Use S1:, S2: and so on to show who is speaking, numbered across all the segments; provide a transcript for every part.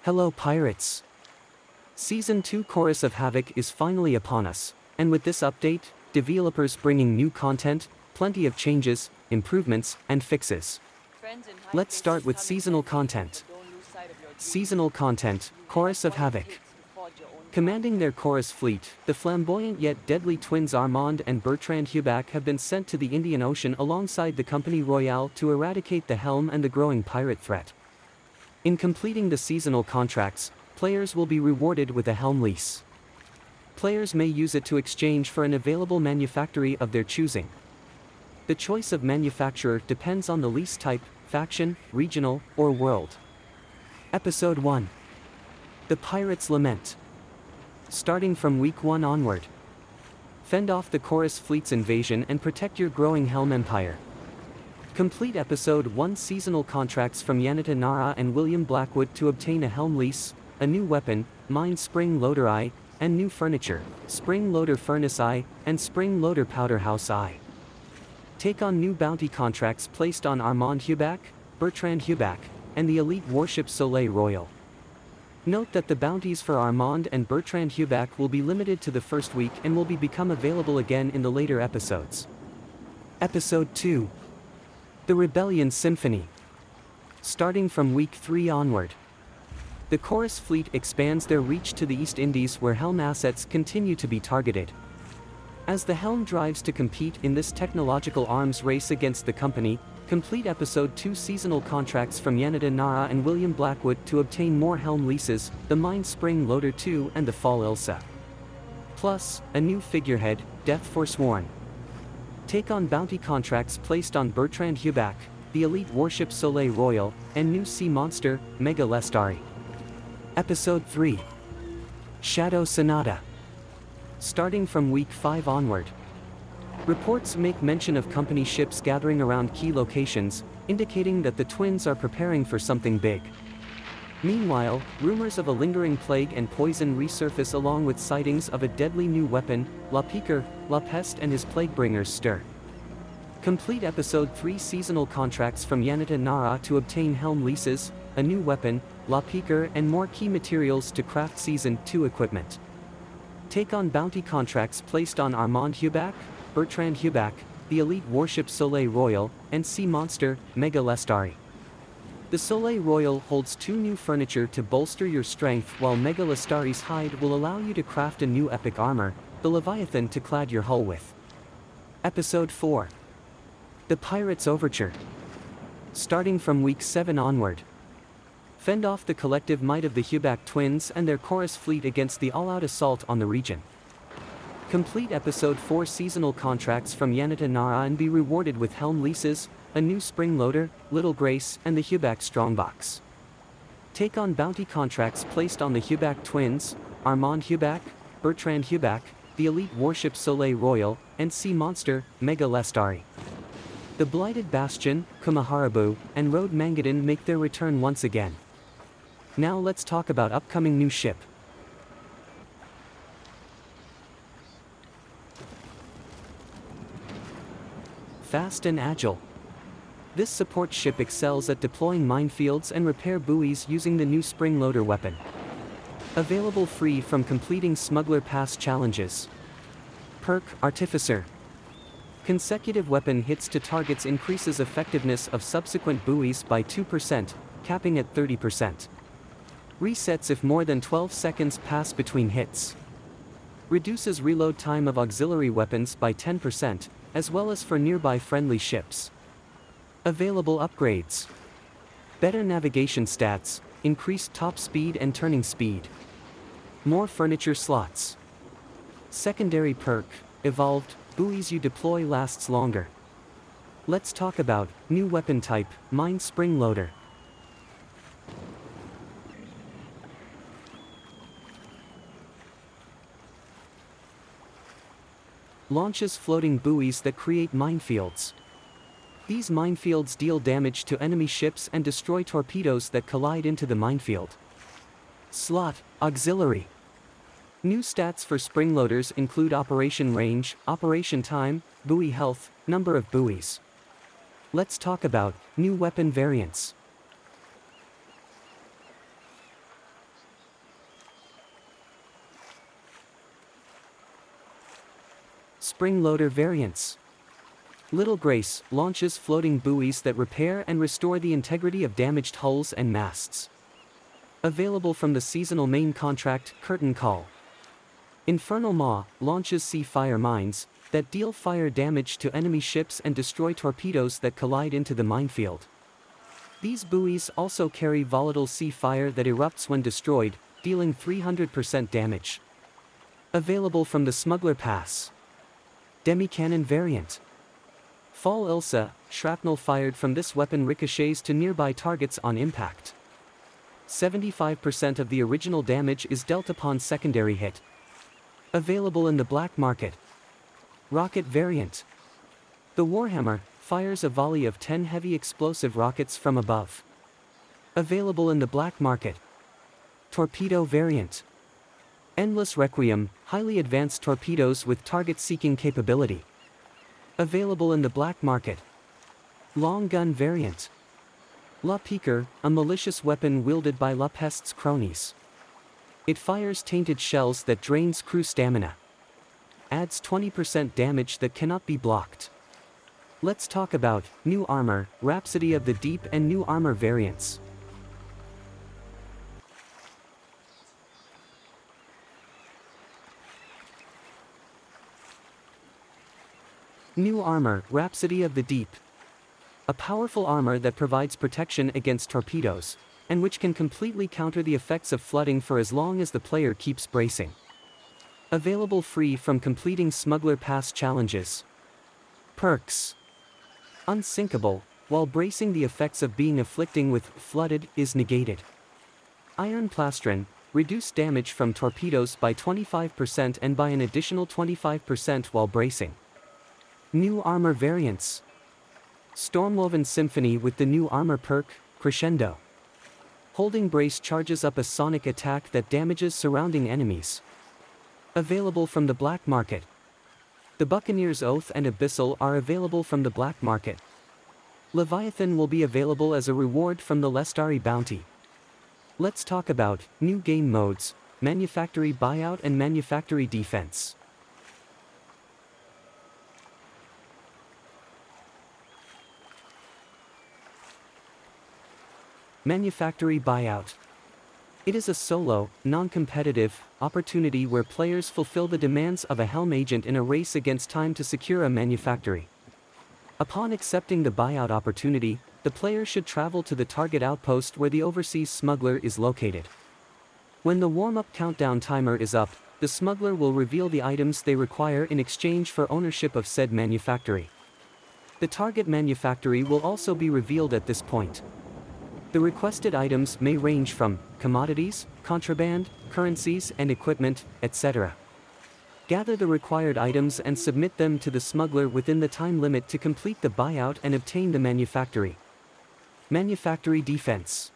S1: Hello pirates! Season 2 Chorus of Havoc is finally upon us, and with this update, developers bringing new content, plenty of changes, improvements, and fixes. Let's start with seasonal content. Seasonal content, Chorus of Havoc. Commanding their chorus fleet, the flamboyant yet deadly twins Armand and Bertrand Hubac have been sent to the Indian Ocean alongside the Company Royale to eradicate the helm and the growing pirate threat. In completing the seasonal contracts, players will be rewarded with a helm lease. Players may use it to exchange for an available manufactory of their choosing. The choice of manufacturer depends on the lease type, faction, regional, or world. Episode 1. The Pirates' Lament. Starting from week 1 onward. Fend off the chorus fleet's invasion and protect your growing helm empire. Complete Episode 1 seasonal contracts from Yanita Nara and William Blackwood to obtain a helm lease, a new weapon, mine spring loader eye, and new furniture, spring loader furnace eye, and spring loader powder house eye. Take on new bounty contracts placed on Armand Hubac, Bertrand Hubac, and the elite warship Soleil Royal. Note that the bounties for Armand and Bertrand Hubac will be limited to the first week and will become available again in the later episodes. Episode 2. The Rebellion Symphony. Starting from week 3 onward. The chorus fleet expands their reach to the East Indies where helm assets continue to be targeted. As the helm drives to compete in this technological arms race against the company, complete Episode 2 seasonal contracts from Yanita Nara and William Blackwood to obtain more helm leases, the Mine Spring Loader 2 and the Fall Ilsa. Plus, a new figurehead, Death Forsworn. Take on bounty contracts placed on Bertrand Hubac, the elite warship Soleil Royal, and new sea monster, Mega Lestari. Episode 3. Shadow Sonata. Starting from week 5 onward. Reports make mention of company ships gathering around key locations, indicating that the twins are preparing for something big. Meanwhile, rumors of a lingering plague and poison resurface along with sightings of a deadly new weapon, La Piqueur, La Peste and his Plaguebringers stir. Complete Episode 3 seasonal contracts from Yanita Nara to obtain helm leases, a new weapon, La Piqueur and more key materials to craft Season 2 equipment. Take on bounty contracts placed on Armand Hubac, Bertrand Hubac, the elite warship Soleil Royal, and sea monster, Mega Lestari. The Soleil Royal holds 2 new furniture to bolster your strength while Mega Lestari's hide will allow you to craft a new epic armor, the Leviathan to clad your hull with. Episode 4. The Pirates' Overture. Starting from week 7 onward. Fend off the collective might of the Hubac twins and their chorus fleet against the all-out assault on the region. Complete Episode 4 seasonal contracts from Yanita Nara and be rewarded with helm leases, a new spring loader, Little Grace, and the Hubac Strongbox. Take on bounty contracts placed on the Hubac twins, Armand Hubac, Bertrand Hubac, the elite warship Soleil Royal, and sea monster, Mega Lestari. The Blighted Bastion, Kumaharabu, and Road Mangadan make their return once again. Now let's talk about upcoming new ship. Fast and agile. This support ship excels at deploying minefields and repair buoys using the new spring loader weapon. Available free from completing Smuggler Pass challenges. Perk, Artificer. Consecutive weapon hits to targets increases effectiveness of subsequent buoys by 2%, capping at 30%. Resets if more than 12 seconds pass between hits. Reduces reload time of auxiliary weapons by 10%, as well as for nearby friendly ships. Available upgrades. Better navigation stats, increased top speed and turning speed. More furniture slots. Secondary perk, evolved, buoys you deploy lasts longer. Let's talk about new weapon type, Mine Spring Loader. Launches floating buoys that create minefields. These minefields deal damage to enemy ships and destroy torpedoes that collide into the minefield. Slot, Auxiliary. New stats for spring loaders include operation range, operation time, buoy health, number of buoys. Let's talk about new weapon variants. Spring loader variants. Little Grace launches floating buoys that repair and restore the integrity of damaged hulls and masts. Available from the seasonal main contract, Curtain Call. Infernal Maw launches sea fire mines that deal fire damage to enemy ships and destroy torpedoes that collide into the minefield. These buoys also carry volatile sea fire that erupts when destroyed, dealing 300% damage. Available from the Smuggler Pass. Demi-cannon variant. Fall Ilsa, shrapnel fired from this weapon ricochets to nearby targets on impact. 75% of the original damage is dealt upon secondary hit. Available in the black market. Rocket variant. The Warhammer fires a volley of 10 heavy explosive rockets from above. Available in the black market. Torpedo variant. Endless Requiem, highly advanced torpedoes with target-seeking capability. Available in the black market. Long gun variant. La Piqueur, a malicious weapon wielded by La Peste's cronies. It fires tainted shells that drains crew stamina. Adds 20% damage that cannot be blocked. Let's talk about New Armor, Rhapsody of the Deep and New Armor variants. New Armor, Rhapsody of the Deep. A powerful armor that provides protection against torpedoes, and which can completely counter the effects of flooding for as long as the player keeps bracing. Available free from completing Smuggler Pass challenges. Perks. Unsinkable, while bracing the effects of being afflicting with flooded is negated. Iron Plastron, reduce damage from torpedoes by 25% and by an additional 25% while bracing. New Armor variants. Stormwoven Symphony with the New Armor perk, Crescendo. Holding brace charges up a sonic attack that damages surrounding enemies. Available from the black market. The Buccaneer's Oath and Abyssal are available from the black market. Leviathan will be available as a reward from the Lestari bounty. Let's talk about new game modes, Manufactory Buyout and Manufactory Defense. Manufactory Buyout. It is a solo, non-competitive opportunity where players fulfill the demands of a Helm agent in a race against time to secure a manufactory. Upon accepting the buyout opportunity, the player should travel to the target outpost where the overseas smuggler is located. When the warm-up countdown timer is up, the smuggler will reveal the items they require in exchange for ownership of said manufactory. The target manufactory will also be revealed at this point. The requested items may range from commodities, contraband, currencies and equipment, etc. Gather the required items and submit them to the smuggler within the time limit to complete the buyout and obtain the manufactory. Manufactory Defense.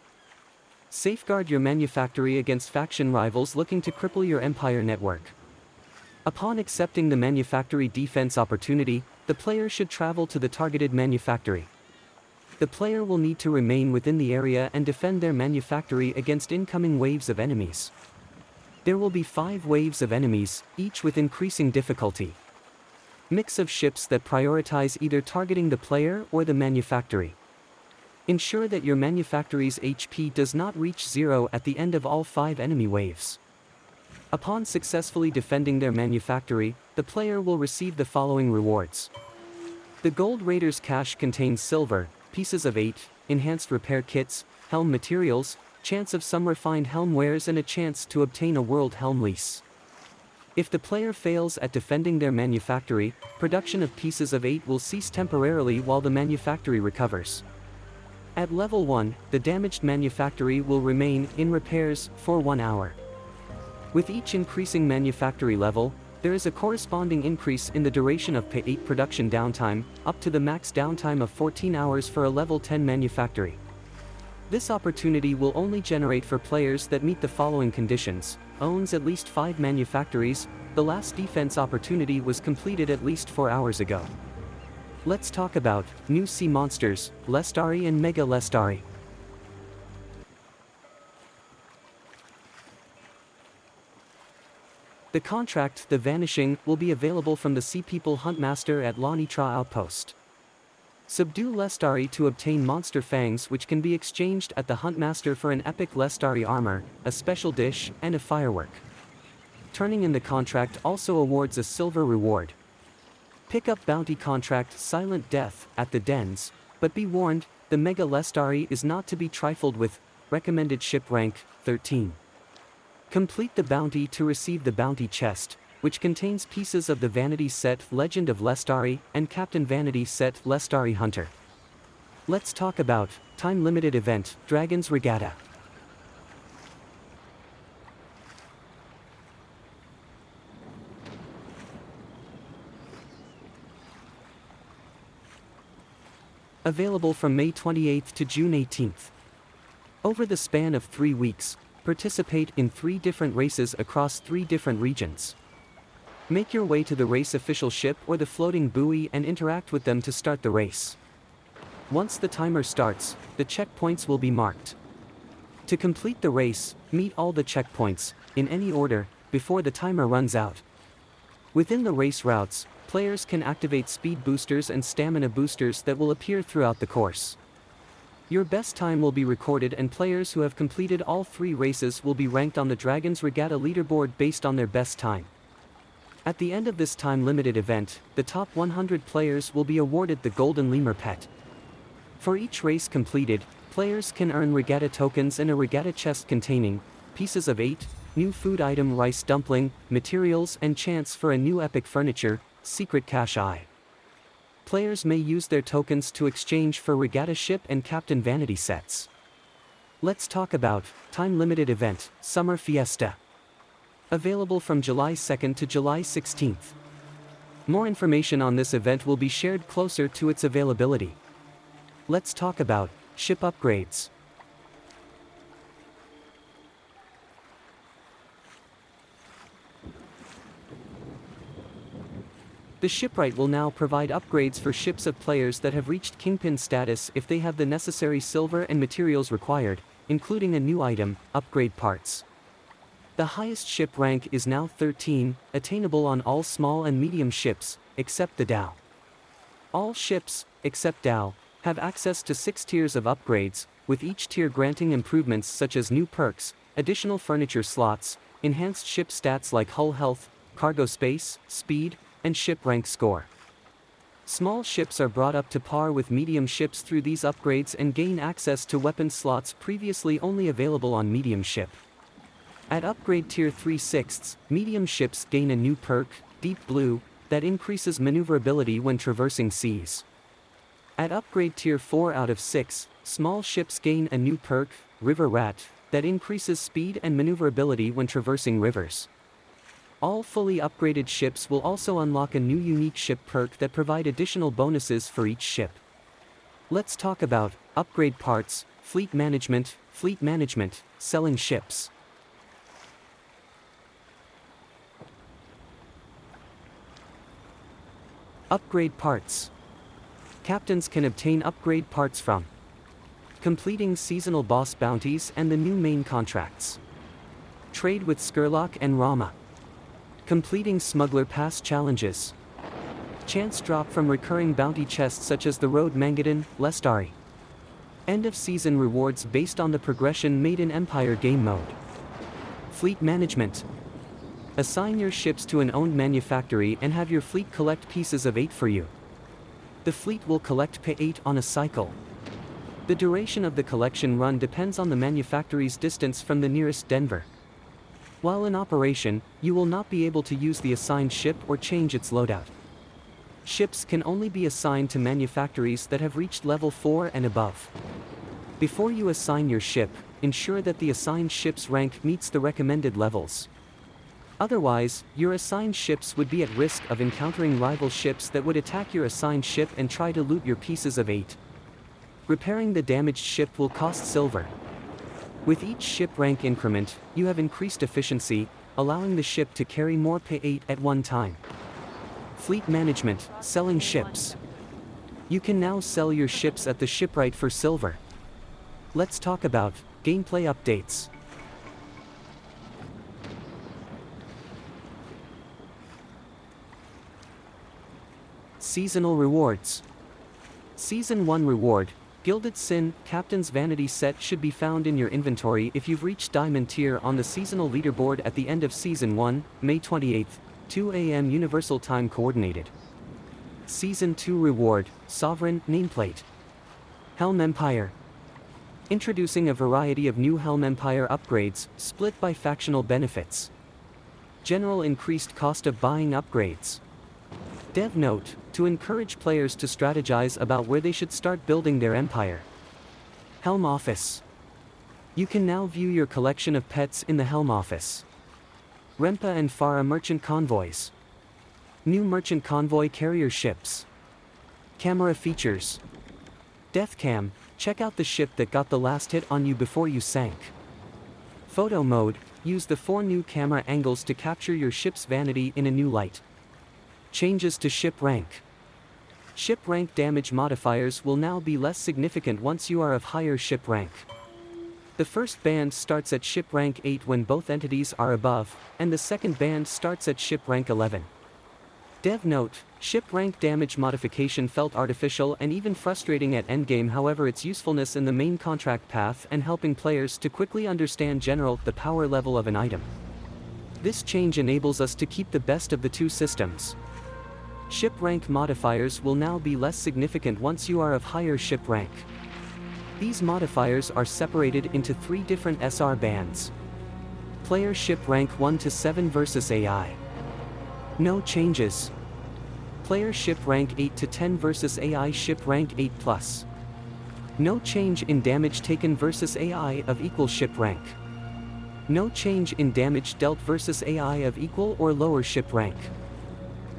S1: Safeguard your manufactory against faction rivals looking to cripple your empire network. Upon accepting the manufactory defense opportunity, the player should travel to the targeted manufactory. The player will need to remain within the area and defend their manufactory against incoming waves of enemies. There will be 5 waves of enemies, each with increasing difficulty. Mix of ships that prioritize either targeting the player or the manufactory. Ensure that your manufactory's HP does not reach 0 at the end of all 5 enemy waves. Upon successfully defending their manufactory, the player will receive the following rewards. The Gold Raiders cache contains silver, pieces of 8, enhanced repair kits, helm materials, chance of some refined helm wares and a chance to obtain a world helm lease. If the player fails at defending their manufactory, production of pieces of 8 will cease temporarily while the manufactory recovers. At level 1, the damaged manufactory will remain in repairs for 1 hour. With each increasing manufactory level, there is a corresponding increase in the duration of P8 production downtime, up to the max downtime of 14 hours for a level 10 manufactory. This opportunity will only generate for players that meet the following conditions: owns at least 5 manufactories, the last defense opportunity was completed at least 4 hours ago. Let's talk about new sea monsters, Lestari and Mega Lestari. The contract, The Vanishing, will be available from the Sea People Huntmaster at Lanitra Outpost. Subdue Lestari to obtain monster fangs, which can be exchanged at the Huntmaster for an epic Lestari armor, a special dish, and a firework. Turning in the contract also awards a silver reward. Pick up bounty contract Silent Death at the dens, but be warned, the Mega Lestari is not to be trifled with. Recommended ship rank 13. Complete the bounty to receive the bounty chest, which contains pieces of the Vanity set Legend of Lestari and Captain Vanity set Lestari Hunter. Let's talk about time-limited event Dragon's Regatta. Available from May 28 to June 18. Over the span of 3 weeks, participate in 3 different races across 3 different regions. Make your way to the race official ship or the floating buoy and interact with them to start the race. Once the timer starts, the checkpoints will be marked. To complete the race, meet all the checkpoints, in any order, before the timer runs out. Within the race routes, players can activate speed boosters and stamina boosters that will appear throughout the course. Your best time will be recorded and players who have completed all 3 races will be ranked on the Dragon's Regatta leaderboard based on their best time. At the end of this time-limited event, the top 100 players will be awarded the Golden Lemur Pet. For each race completed, players can earn regatta tokens and a regatta chest containing pieces of 8, new food item rice dumpling, materials and chance for a new epic furniture, secret cache eye. Players may use their tokens to exchange for regatta ship and Captain Vanity sets. Let's talk about time-limited event Summer Fiesta. Available from July 2nd to July 16th. More information on this event will be shared closer to its availability. Let's talk about ship upgrades. The shipwright will now provide upgrades for ships of players that have reached Kingpin status if they have the necessary silver and materials required, including a new item, upgrade parts. The highest ship rank is now 13, attainable on all small and medium ships, except the Dhow. All ships, except Dhow, have access to 6 tiers of upgrades, with each tier granting improvements such as new perks, additional furniture slots, enhanced ship stats like hull health, cargo space, speed, and ship rank score. Small ships are brought up to par with medium ships through these upgrades and gain access to weapon slots previously only available on medium ship. At upgrade tier 3/6, medium ships gain a new perk, Deep Blue, that increases maneuverability when traversing seas. At upgrade tier 4 out of 6, small ships gain a new perk, River Rat, that increases speed and maneuverability when traversing rivers. All fully upgraded ships will also unlock a new unique ship perk that provide additional bonuses for each ship. Let's talk about upgrade parts, fleet management, selling ships. Upgrade parts. Captains can obtain upgrade parts from completing seasonal boss bounties and the new main contracts. Trade with Skurlock and Rama. Completing Smuggler Pass challenges. Chance drop from recurring bounty chests such as the Road Mangadan, Lestari. End of season rewards based on the progression made in Empire game mode. Fleet management. Assign your ships to an owned manufactory and have your fleet collect pieces of 8 for you. The fleet will collect P8 on a cycle. The duration of the collection run depends on the manufactory's distance from the nearest Denver. While in operation, you will not be able to use the assigned ship or change its loadout. Ships can only be assigned to manufactories that have reached level 4 and above. Before you assign your ship, ensure that the assigned ship's rank meets the recommended levels. Otherwise, your assigned ships would be at risk of encountering rival ships that would attack your assigned ship and try to loot your pieces of 8. Repairing the damaged ship will cost silver. With each ship rank increment, you have increased efficiency, allowing the ship to carry more P8 at one time. Fleet management, selling ships. You can now sell your ships at the shipwright for silver. Let's talk about gameplay updates. Seasonal rewards. Season 1 reward, Gilded Sin, Captain's Vanity set should be found in your inventory if you've reached Diamond tier on the seasonal leaderboard at the end of Season 1, May 28th, 2 AM Universal Time Coordinated. Season 2 reward, Sovereign, Nameplate. Helm Empire. Introducing a variety of new Helm Empire upgrades, split by factional benefits. General increased cost of buying upgrades. Dev note, to encourage players to strategize about where they should start building their empire. Helm Office. You can now view your collection of pets in the Helm Office. Rempa and Farah Merchant Convoys. New Merchant Convoy carrier ships. Camera features. Deathcam, check out the ship that got the last hit on you before you sank. Photo mode, use the 4 new camera angles to capture your ship's vanity in a new light. Changes to ship rank. Ship rank damage modifiers will now be less significant once you are of higher ship rank. The first band starts at ship rank 8 when both entities are above, and the second band starts at ship rank 11. Dev note, ship rank damage modification felt artificial and even frustrating at endgame, however its usefulness in the main contract path and helping players to quickly understand the power level of an item. This change enables us to keep the best of the two systems. Ship rank modifiers will now be less significant once you are of higher ship rank. These modifiers are separated into 3 different SR bands. Player ship rank 1 to 7 versus AI. No changes. Player ship rank 8 to 10 versus AI ship rank 8+. No change in damage taken versus AI of equal ship rank. No change in damage dealt versus AI of equal or lower ship rank.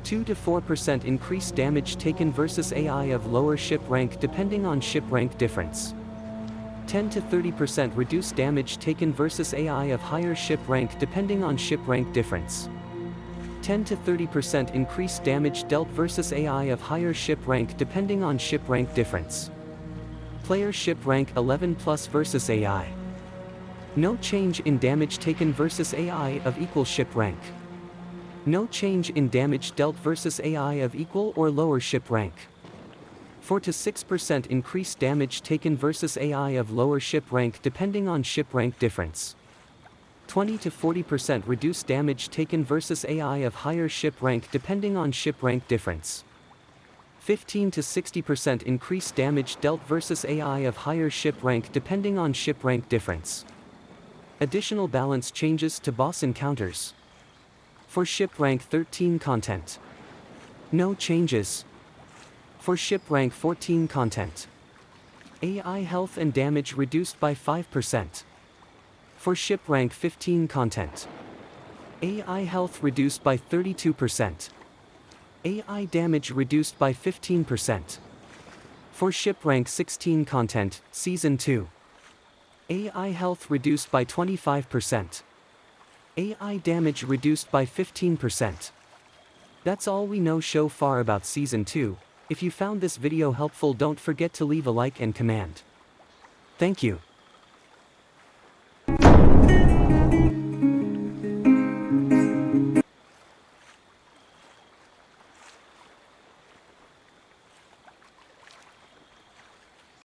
S1: 2 to 4% increased damage taken versus AI of lower ship rank depending on ship rank difference. 10 to 30% reduced damage taken versus AI of higher ship rank depending on ship rank difference. 10 to 30% increased damage dealt versus AI of higher ship rank depending on ship rank difference. Player ship rank 11+ versus AI. No change in damage taken versus AI of equal ship rank. No change in damage dealt versus AI of equal or lower ship rank. 4 to 6% increased damage taken versus AI of lower ship rank depending on ship rank difference. 20 to 40% reduced damage taken versus AI of higher ship rank depending on ship rank difference. 15 to 60% increased damage dealt versus AI of higher ship rank depending on ship rank difference. Additional balance changes to boss encounters. For ship rank 13 content. No changes. For ship rank 14 content. AI health and damage reduced by 5%. For ship rank 15 content. AI health reduced by 32%. AI damage reduced by 15%. For ship rank 16 content, Season 2. AI health reduced by 25%. AI damage reduced by 15%. That's all we know so far about Season 2. If you found this video helpful, don't forget to leave a like and comment. Thank you.